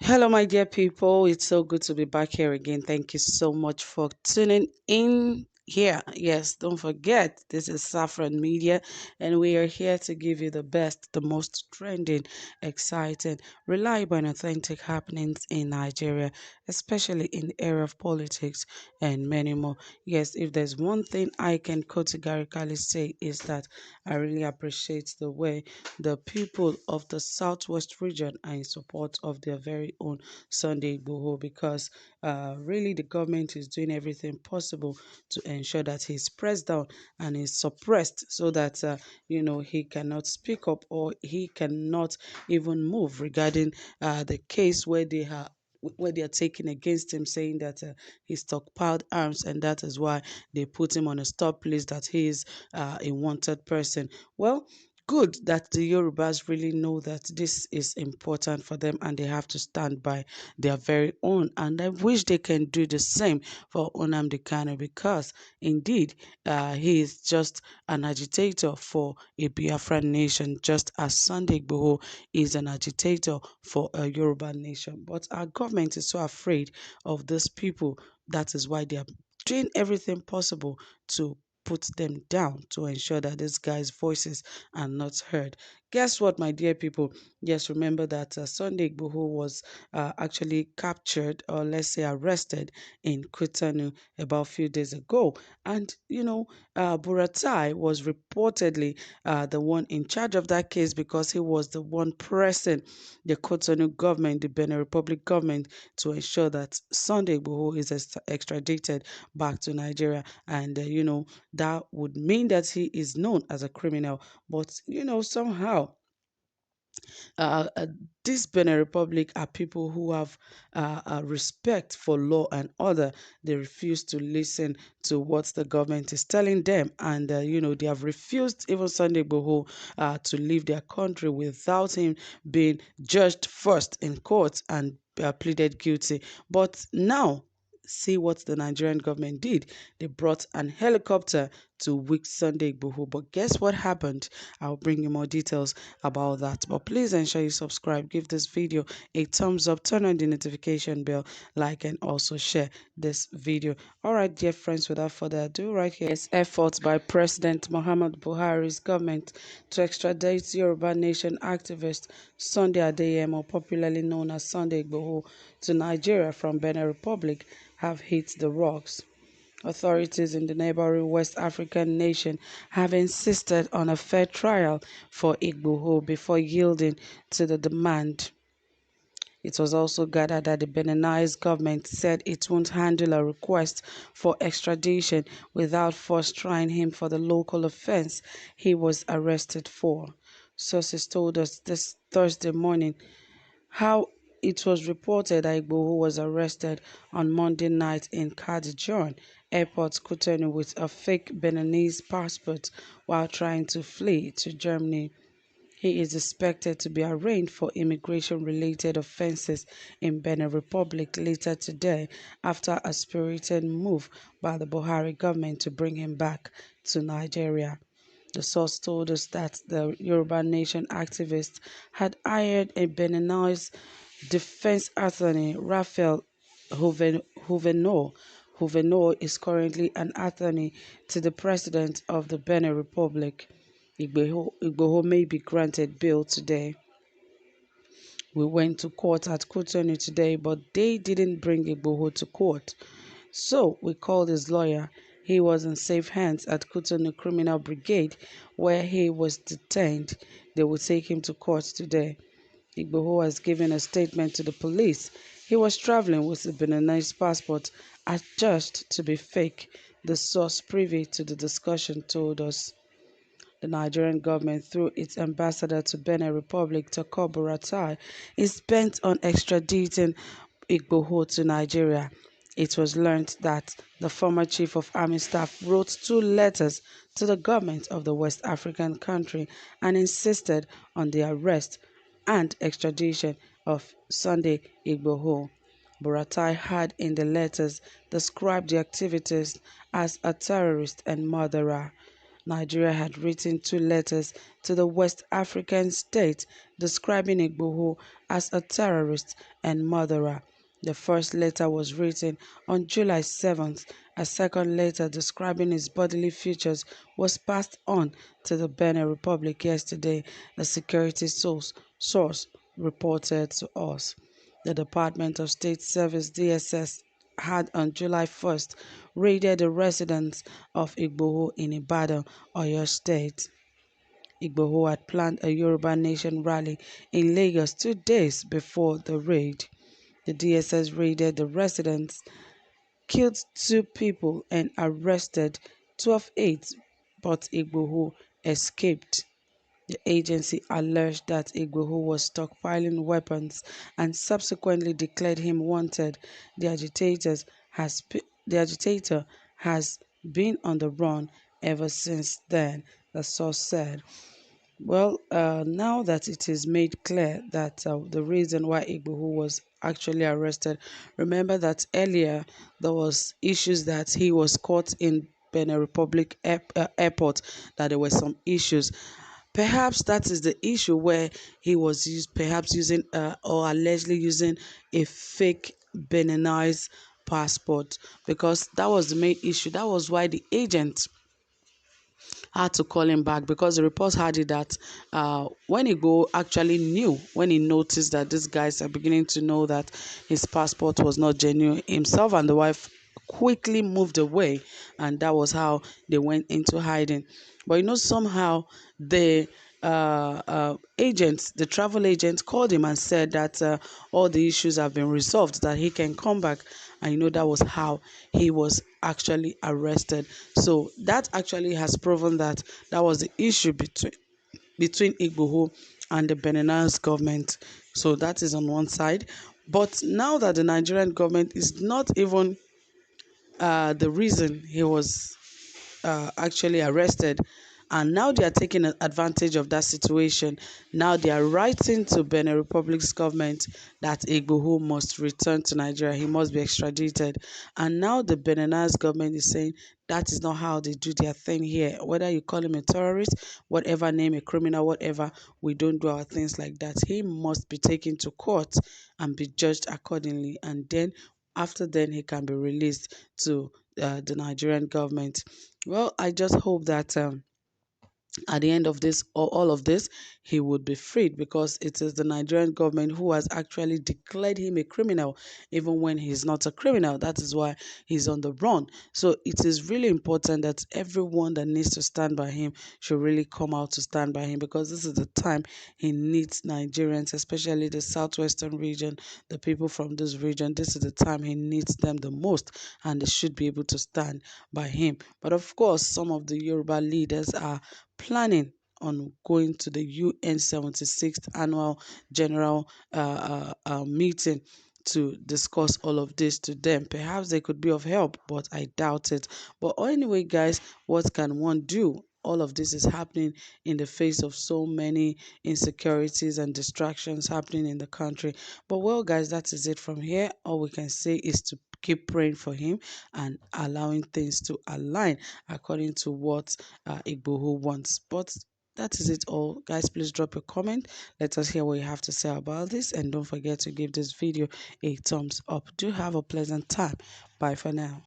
Hello, my dear people. It's so good to be back here again. Thank you so much for tuning in here. Yes, don't forget, this is Saffron Media, and we are here to give you the best, the most trending, exciting, reliable, and authentic happenings in Nigeria, especially in the area of politics and many more. Yes, if there's one thing I can categorically say is that I really appreciate the way the people of the southwest region are in support of their very own Sunday Igboho because really the government is doing everything possible to ensure that he's pressed down and is suppressed so that he cannot speak up or he cannot even move regarding the case where they are taking against him, saying that he stockpiled arms, and that is why they put him on a stop list, that he is a wanted person. Well, good that the Yorubas really know that this is important for them and they have to stand by their very own. And I wish they can do the same for Nnamdi Kanu because indeed he is just an agitator for a Biafran nation, just as Sunday Igboho is an agitator for a Yoruba nation. But our government is so afraid of these people. That is why they are doing everything possible to put them down to ensure that these guys' voices are not heard. Guess what, my dear people? Yes, remember that Sunday Igboho was actually captured, or let's say arrested, in Kutanu about a few days ago. And, Buratai was reportedly the one in charge of that case because he was the one pressing the Kutanu government, the Benin Republic government, to ensure that Sunday Igboho is extradited back to Nigeria. And, that would mean that he is known as a criminal. But, somehow uh, uh, this Benin Republic are people who have respect for law and order. They refuse to listen to what the government is telling them, and they have refused even Sunday Igboho to leave their country without him being judged first in court and pleaded guilty. But now, see what the Nigerian government did. They brought an helicopter to wake Sunday Igboho. But guess what happened? I'll bring you more details about that. But please ensure you subscribe, give this video a thumbs up, turn on the notification bell, like, and also share this video. All right, dear friends, without further ado, right here is efforts by President Muhammad Buhari's government to extradite Yoruba Nation activist Sunday Adeyemo, or popularly known as Sunday Igboho, to Nigeria from Benin Republic have hit the rocks. Authorities in the neighboring West African nation have insisted on a fair trial for Igboho before yielding to the demand. It was also gathered that the Beninese government said it won't handle a request for extradition without first trying him for the local offense he was arrested for. Sources told us this Thursday morning how it was reported that Igboho was arrested on Monday night in Kadijon Airport, Cotonou, with a fake Beninese passport while trying to flee to Germany. He is expected to be arraigned for immigration-related offenses in Benin Republic later today after a spirited move by the Buhari government to bring him back to Nigeria. The source told us that the Yoruba Nation activist had hired a Beninese defense attorney, Raphael Huvenot. Huvenot is currently an attorney to the president of the Benin Republic. Igboho may be granted bail today. We went to court at Cotonou today, but they didn't bring Igboho to court. So we called his lawyer. He was in safe hands at Cotonou Criminal Brigade, where he was detained. They will take him to court today. Igboho has given a statement to the police. He was traveling with a Beninese passport adjudged to be fake. The source privy to the discussion told us. The Nigerian government, through its ambassador to Benin Republic, Tako Buratai, is bent on extraditing Igboho to Nigeria. It was learned that the former chief of army staff wrote 2 letters to the government of the West African country and insisted on the arrest and extradition of Sunday Igboho. Buratai had in the letters described the activities as a terrorist and murderer. Nigeria had written 2 letters to the West African state describing Igboho as a terrorist and murderer. The first letter was written on July 7th. A second letter describing his bodily features was passed on to the Benin Republic yesterday, a security source reported to us. The Department of State Service (DSS) had on July 1st raided the residence of Igboho in Ibadan, Oyo State. Igboho had planned a Yoruba Nation rally in Lagos 2 days before the raid. The DSS raided the residence, killed 2 people and arrested 12 aides, but Igboho escaped. The agency alleged that Igboho was stockpiling weapons and subsequently declared him wanted. The agitator has been on the run ever since then, the source said. Well, now that it is made clear that the reason why Igboho was actually arrested, remember that earlier there was issues that he was caught in Benin Republic airport, that there were some issues. Perhaps that is the issue where he was perhaps using or allegedly using a fake Beninese passport, because that was the main issue. That was why the agent had to call him back, because the reports had it that when Igbo actually knew, when he noticed that these guys are beginning to know that his passport was not genuine, himself and the wife quickly moved away, and that was how they went into hiding. But somehow the the travel agent called him and said that all the issues have been resolved, that he can come back. And that was how he was actually arrested. So that actually has proven that that was the issue between Igboho and the Beninese government. So that is on one side. But now that the Nigerian government is not even the reason he was actually arrested, and now they are taking advantage of that situation. Now they are writing to Benin Republic's government that Igboho must return to Nigeria. He must be extradited. And now the Beninese government is saying that is not how they do their thing here. Whether you call him a terrorist, whatever name, a criminal, whatever, we don't do our things like that. He must be taken to court and be judged accordingly. And then after then he can be released to the Nigerian government. Well, I just hope that at the end of this, or all of this, he would be freed, because it is the Nigerian government who has actually declared him a criminal, even when he's not a criminal. That is why he's on the run. So it is really important that everyone that needs to stand by him should really come out to stand by him, because this is the time he needs Nigerians, especially the southwestern region, the people from this region. This is the time he needs them the most, and they should be able to stand by him. But of course, some of the Yoruba leaders are planning on going to the UN 76th Annual General Meeting to discuss all of this to them. Perhaps they could be of help, but I doubt it. But anyway, guys, what can one do? All of this is happening in the face of so many insecurities and distractions happening in the country. But well, guys, that is it from here. All we can say is to keep praying for him and allowing things to align according to what Igboho wants. But that is it all, guys. Please drop a comment. Let us hear what you have to say about this, and don't forget to give this video a thumbs up. Do have a pleasant time. Bye for now.